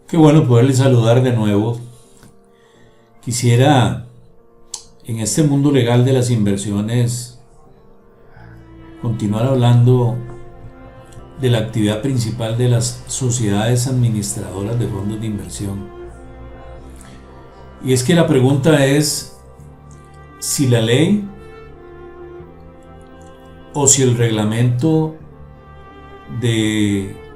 Qué bueno poderles saludar de nuevo. Quisiera, en este mundo legal de las inversiones, continuar hablando de la actividad principal de las sociedades administradoras de fondos de inversión. Y es que la pregunta es si la ley o si el reglamento de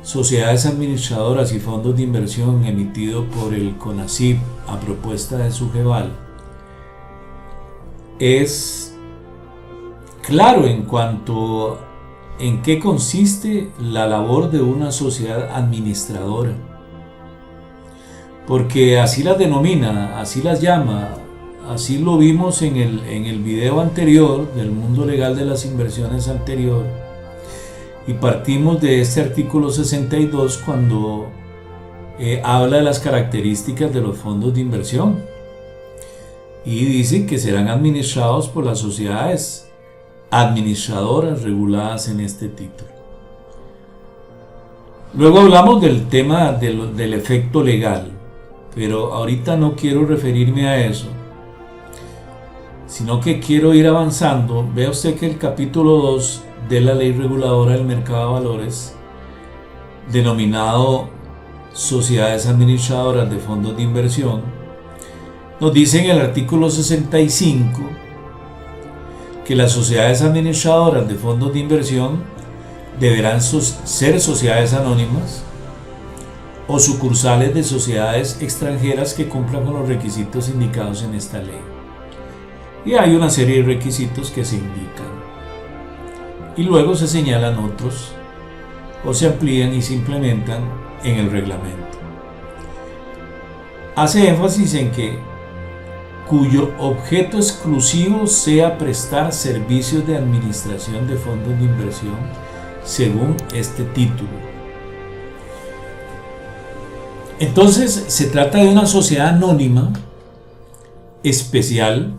sociedades administradoras y fondos de inversión emitido por el CONACYT a propuesta de Sujeval es claro en cuanto en qué consiste la labor de una sociedad administradora, porque así las denomina, así las llama, así lo vimos en el video anterior del mundo legal de las inversiones anterior. Y partimos de este artículo 62 cuando habla de las características de los fondos de inversión y dice que serán administrados por las sociedades administradoras reguladas en este título. Luego hablamos del tema del efecto legal, pero ahorita no quiero referirme a eso, sino que quiero ir avanzando. Vea usted que el capítulo 2 de la Ley Reguladora del Mercado de Valores, denominado Sociedades Administradoras de Fondos de Inversión, nos dice en el artículo 65 que las sociedades administradoras de fondos de inversión deberán ser sociedades anónimas o sucursales de sociedades extranjeras que cumplan con los requisitos indicados en esta ley. Y hay una serie de requisitos que se indican. Y luego se señalan otros o se amplían y se implementan en el reglamento. Hace énfasis en que cuyo objeto exclusivo sea prestar servicios de administración de fondos de inversión según este título. Entonces se trata de una sociedad anónima especial,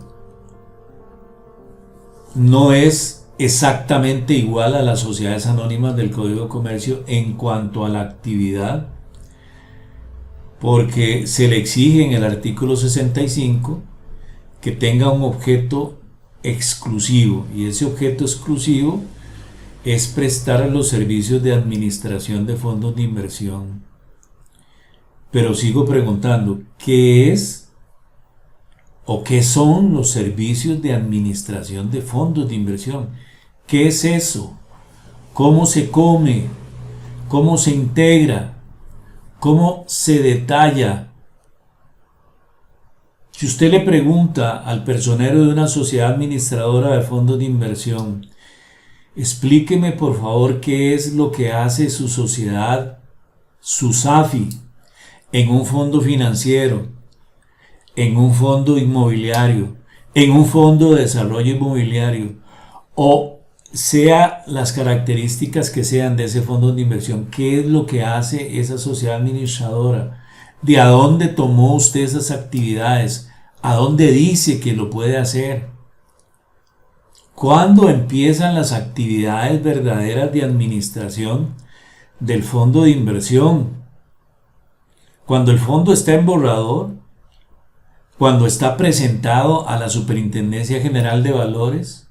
no es exactamente igual a las sociedades anónimas del Código de Comercio en cuanto a la actividad, porque se le exige en el artículo 65 que tenga un objeto exclusivo, y ese objeto exclusivo es prestar los servicios de administración de fondos de inversión. Pero sigo preguntando, ¿qué es o qué son los servicios de administración de fondos de inversión? ¿Qué es eso? ¿Cómo se come? ¿Cómo se integra? ¿Cómo se detalla? Si usted le pregunta al personero de una sociedad administradora de fondos de inversión, explíqueme por favor qué es lo que hace su sociedad, su SAFI, en un fondo financiero, en un fondo inmobiliario, en un fondo de desarrollo inmobiliario, o sea las características que sean de ese fondo de inversión, qué es lo que hace esa sociedad administradora, de a dónde tomó usted esas actividades, a dónde dice que lo puede hacer, cuándo empiezan las actividades verdaderas de administración del fondo de inversión, cuando el fondo está en borrador, cuando está presentado a la Superintendencia General de Valores,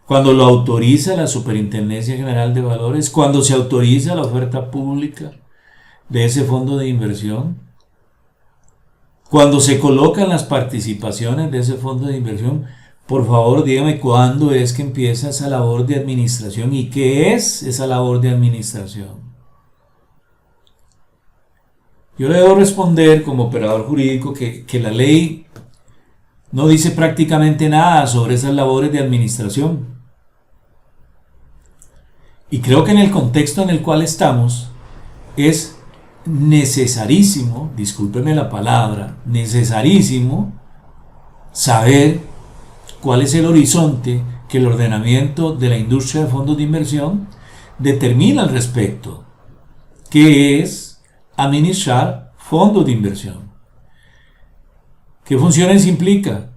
cuando lo autoriza la Superintendencia General de Valores, cuando se autoriza la oferta pública de ese fondo de inversión, cuando se colocan las participaciones de ese fondo de inversión. Por favor, dígame cuándo es que empieza esa labor de administración y qué es esa labor de administración. Yo le debo responder como operador jurídico que la ley no dice prácticamente nada sobre esas labores de administración. Y creo que en el contexto en el cual estamos es necesarísimo, discúlpeme la palabra, necesarísimo saber cuál es el horizonte que el ordenamiento de la industria de fondos de inversión determina al respecto, que es administrar fondos de inversión. ¿Qué funciones implica?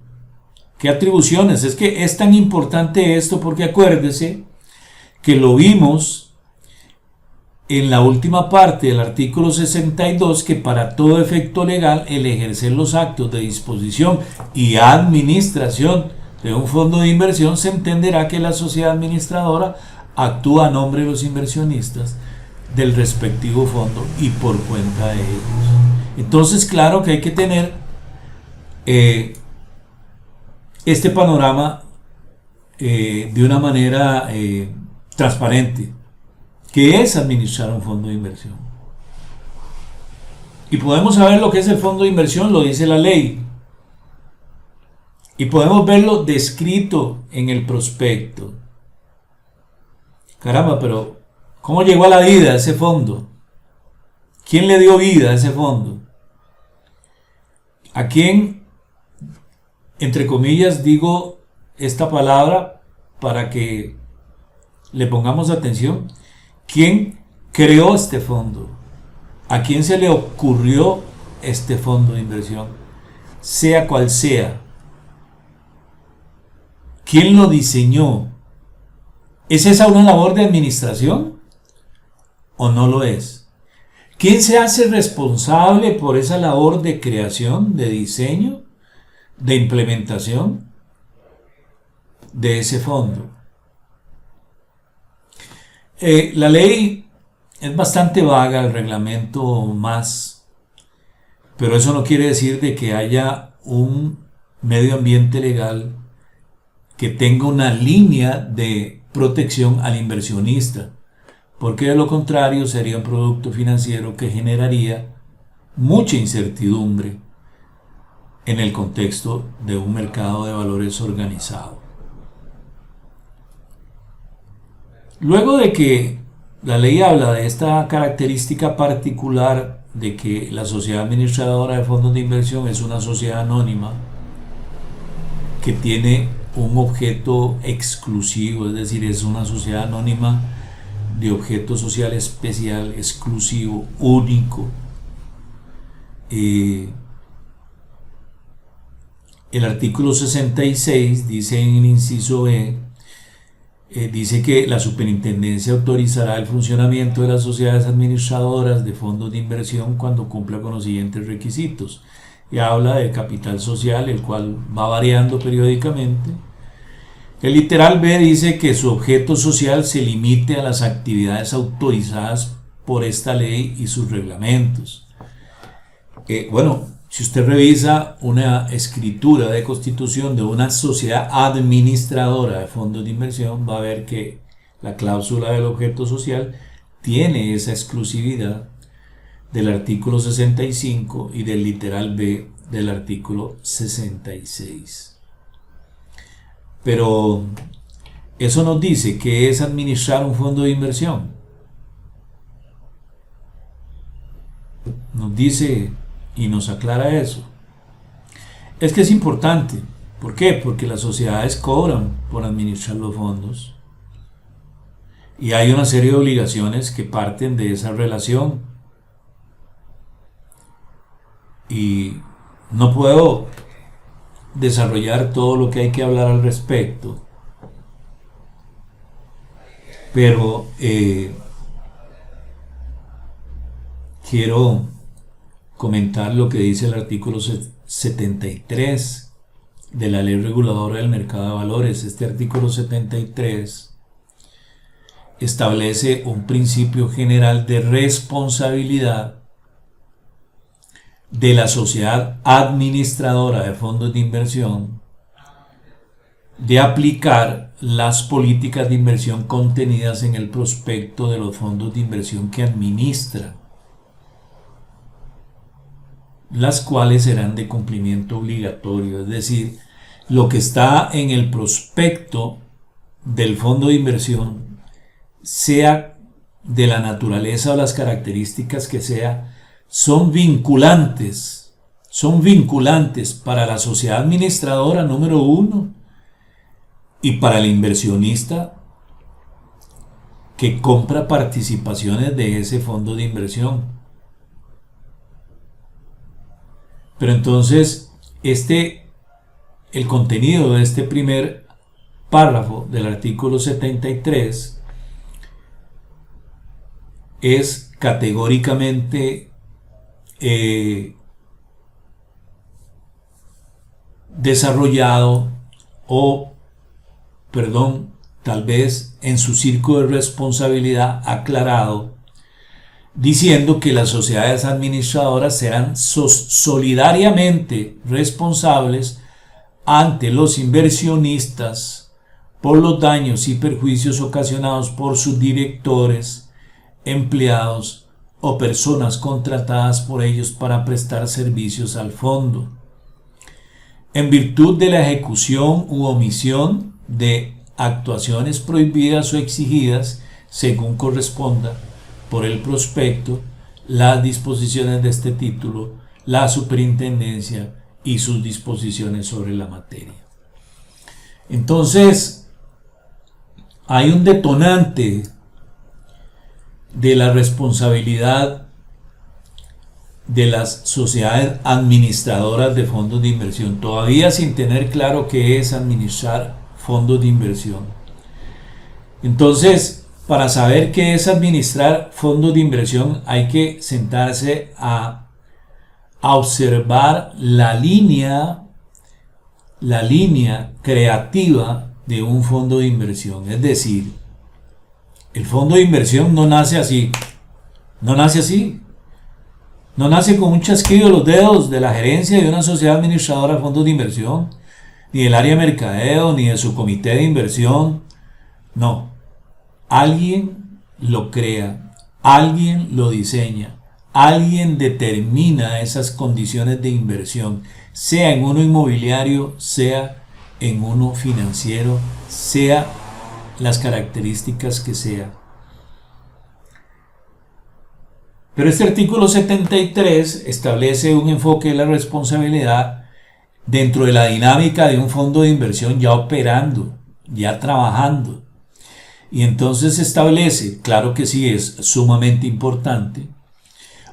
¿Qué atribuciones? Es que es tan importante esto porque acuérdese que lo vimos en la última parte del artículo 62 que para todo efecto legal el ejercer los actos de disposición y administración de un fondo de inversión se entenderá que la sociedad administradora actúa a nombre de los inversionistas del respectivo fondo y por cuenta de ellos. Entonces, claro que hay que tener este panorama de una manera transparente. ¿Qué es administrar un fondo de inversión? Y podemos saber lo que es el fondo de inversión, lo dice la ley. Y podemos verlo descrito en el prospecto. Caramba, pero ¿cómo llegó a la vida ese fondo? ¿Quién le dio vida a ese fondo? ¿A quién, entre comillas, digo esta palabra para que le pongamos atención? ¿Quién creó este fondo? ¿A quién se le ocurrió este fondo de inversión? Sea cual sea. ¿Quién lo diseñó? ¿Es esa una labor de administración o no lo es? ¿Quién se hace responsable por esa labor de creación, de diseño, de implementación de ese fondo? La ley es bastante vaga, el reglamento más, pero eso no quiere decir de que haya un medio ambiente legal que tenga una línea de protección al inversionista, porque de lo contrario sería un producto financiero que generaría mucha incertidumbre en el contexto de un mercado de valores organizado. Luego de que la ley habla de esta característica particular de que la sociedad administradora de fondos de inversión es una sociedad anónima que tiene un objeto exclusivo, es decir, es una sociedad anónima de objeto social especial, exclusivo, único. El artículo 66 dice en el inciso B, dice que la superintendencia autorizará el funcionamiento de las sociedades administradoras de fondos de inversión cuando cumpla con los siguientes requisitos. Y habla de capital social, el cual va variando periódicamente. El literal B dice que su objeto social se limite a las actividades autorizadas por esta ley y sus reglamentos. Si usted revisa una escritura de constitución de una sociedad administradora de fondos de inversión, va a ver que la cláusula del objeto social tiene esa exclusividad del artículo 65 y del literal B del artículo 66. Pero eso nos dice que es administrar un fondo de inversión. Nos dice y nos aclara eso. Es que es importante. ¿Por qué? Porque las sociedades cobran por administrar los fondos. Y hay una serie de obligaciones que parten de esa relación. Y no puedo desarrollar todo lo que hay que hablar al respecto. Pero quiero comentar lo que dice el artículo 73 de la Ley Reguladora del Mercado de Valores. Este artículo 73 establece un principio general de responsabilidad de la sociedad administradora de fondos de inversión de aplicar las políticas de inversión contenidas en el prospecto de los fondos de inversión que administra, las cuales serán de cumplimiento obligatorio. Es decir, lo que está en el prospecto del fondo de inversión, sea de la naturaleza o las características que sea, son vinculantes para la sociedad administradora número uno y para el inversionista que compra participaciones de ese fondo de inversión. Pero entonces, el contenido de este primer párrafo del artículo 73 es categóricamente desarrollado tal vez en su círculo de responsabilidad aclarado, diciendo que las sociedades administradoras serán solidariamente responsables ante los inversionistas por los daños y perjuicios ocasionados por sus directores, empleados o personas contratadas por ellos para prestar servicios al fondo, en virtud de la ejecución u omisión de actuaciones prohibidas o exigidas según corresponda por el prospecto, las disposiciones de este título, la superintendencia y sus disposiciones sobre la materia. Entonces, hay un detonante de la responsabilidad de las sociedades administradoras de fondos de inversión, todavía sin tener claro qué es administrar fondos de inversión. Entonces, para saber qué es administrar fondos de inversión, hay que sentarse a observar la línea creativa de un fondo de inversión. Es decir, el fondo de inversión no nace así, no nace con un chasquido de los dedos de la gerencia de una sociedad administradora de fondos de inversión, ni del área de mercadeo, ni de su comité de inversión. No, alguien lo crea, alguien lo diseña, alguien determina esas condiciones de inversión, sea en uno inmobiliario, sea en uno financiero, sea las características que sea. Pero este artículo 73 establece un enfoque de la responsabilidad dentro de la dinámica de un fondo de inversión ya operando, ya trabajando. Y entonces establece, claro que sí es sumamente importante,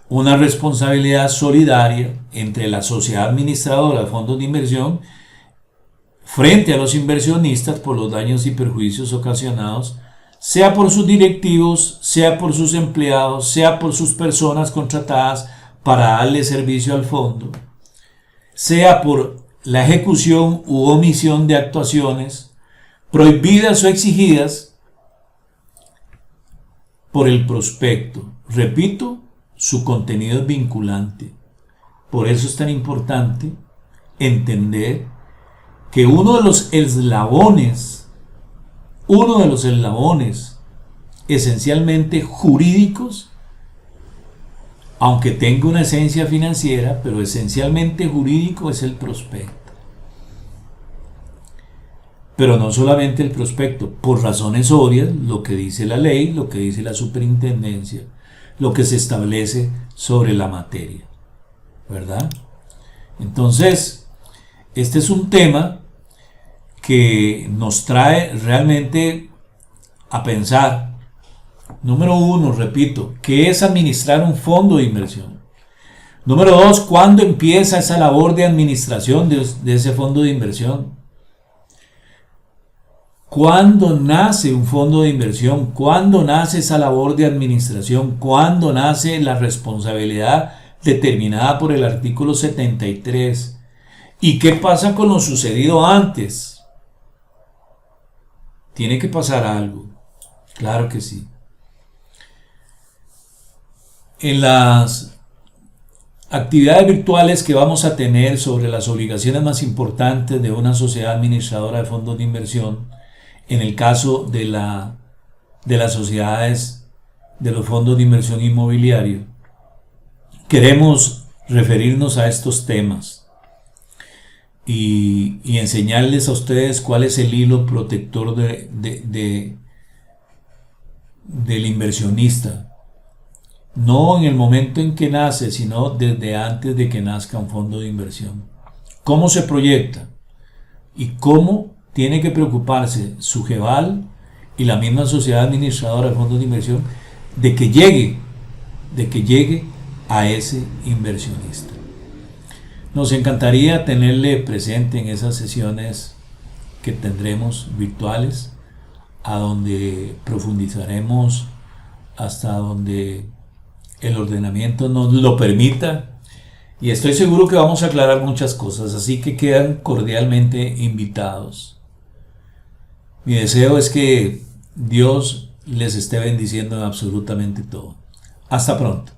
una responsabilidad solidaria entre la sociedad administradora de fondos de inversión frente a los inversionistas por los daños y perjuicios ocasionados, sea por sus directivos, sea por sus empleados, sea por sus personas contratadas para darle servicio al fondo, sea por la ejecución u omisión de actuaciones prohibidas o exigidas por el prospecto. Repito, su contenido es vinculante. Por eso es tan importante entender que uno de los eslabones esencialmente jurídicos, aunque tenga una esencia financiera, pero esencialmente jurídico, es el prospecto. Pero no solamente el prospecto, por razones obvias, lo que dice la ley, lo que dice la superintendencia, lo que se establece sobre la materia, ¿verdad? Entonces, este es un tema que nos trae realmente a pensar. Número uno, repito, ¿qué es administrar un fondo de inversión? Número dos, ¿cuándo empieza esa labor de administración de ese fondo de inversión? ¿Cuándo nace un fondo de inversión? ¿Cuándo nace esa labor de administración? ¿Cuándo nace la responsabilidad determinada por el artículo 73? ¿Y qué pasa con lo sucedido antes? Tiene que pasar algo, claro que sí. En las actividades virtuales que vamos a tener sobre las obligaciones más importantes de una sociedad administradora de fondos de inversión, en el caso de las sociedades de los fondos de inversión inmobiliario, queremos referirnos a estos temas y enseñarles a ustedes cuál es el hilo protector del inversionista. No en el momento en que nace, sino desde antes de que nazca un fondo de inversión. ¿Cómo se proyecta? Y cómo tiene que preocuparse su GEVAL y la misma sociedad administradora de fondos de inversión de que llegue a ese inversionista. Nos encantaría tenerle presente en esas sesiones que tendremos virtuales, a donde profundizaremos hasta donde el ordenamiento nos lo permita, y estoy seguro que vamos a aclarar muchas cosas, así que quedan cordialmente invitados. Mi deseo es que Dios les esté bendiciendo en absolutamente todo. Hasta pronto.